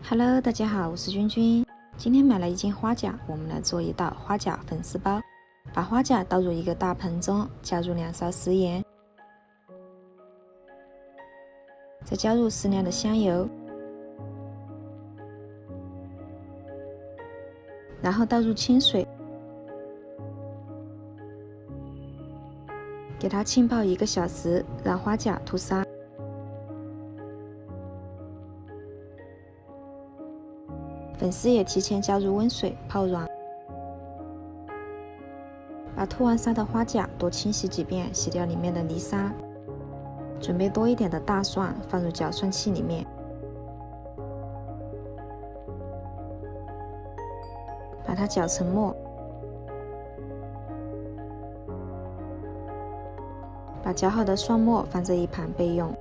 Hello， 大家好，我是君君。今天买了一斤花甲，我们来做一道花甲粉丝包。把花甲倒入一个大盆中，加入2勺食盐，再加入适量的香油，然后倒入清水，给它浸泡1个小时，让花甲吐沙。粉丝也提前加入温水泡软，把吐完沙的花甲多清洗几遍，洗掉里面的泥沙。准备多一点的大蒜，放入搅蒜器里面，把它搅成沫。把搅好的蒜末放在一旁备用。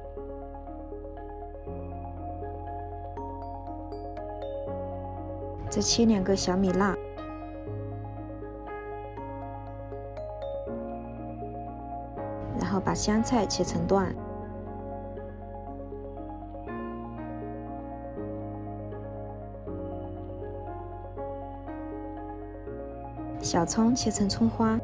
再切2个小米辣，然后把香菜切成段，小葱切成葱花，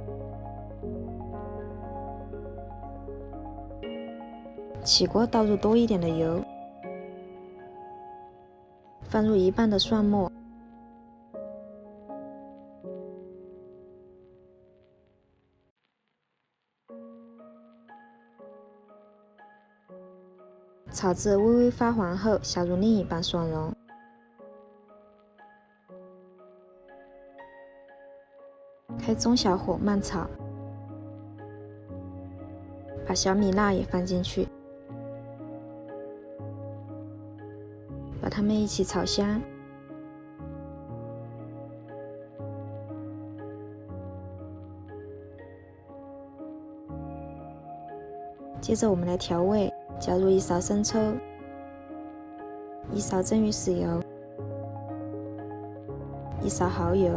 起锅倒入多一点的油，放入1半的蒜末，炒至微微发黄后，下入另一半蒜蓉，开中小火慢炒，把小米辣也放进去，把它们一起炒香。接着我们来调味，加入1勺生抽，1勺蒸鱼豉油，1勺蚝油，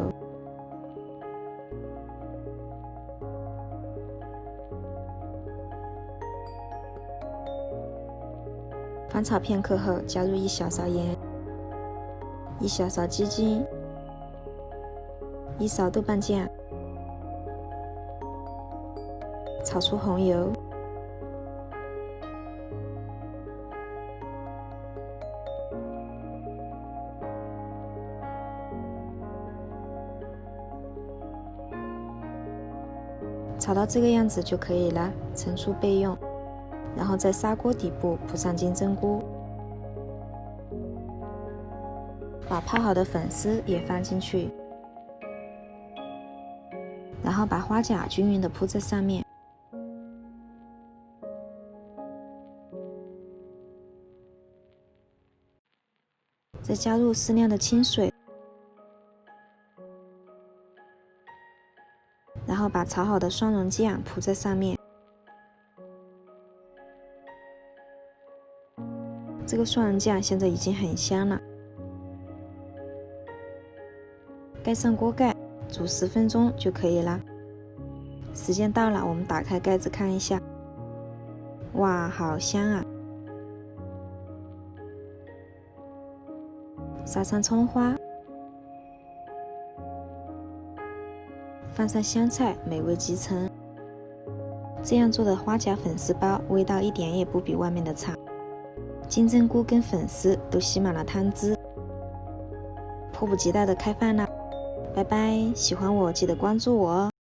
翻炒片刻后，加入1小勺盐，1小勺鸡精，1勺豆瓣酱，炒出红油。炒到这个样子就可以了，盛出备用。然后在砂锅底部铺上金针菇，把泡好的粉丝也放进去，然后把花甲均匀地铺在上面。再加入适量的清水，然后把炒好的蒜蓉酱铺在上面。这个蒜蓉酱现在已经很香了。盖上锅盖，煮10分钟就可以了。时间到了，我们打开盖子看一下。哇，好香啊！撒上葱花，放上香菜，美味极成。这样做的花甲粉丝包，味道一点也不比外面的差。金针菇跟粉丝都吸满了汤汁，迫不及待的开饭了。拜拜，喜欢我记得关注我哦。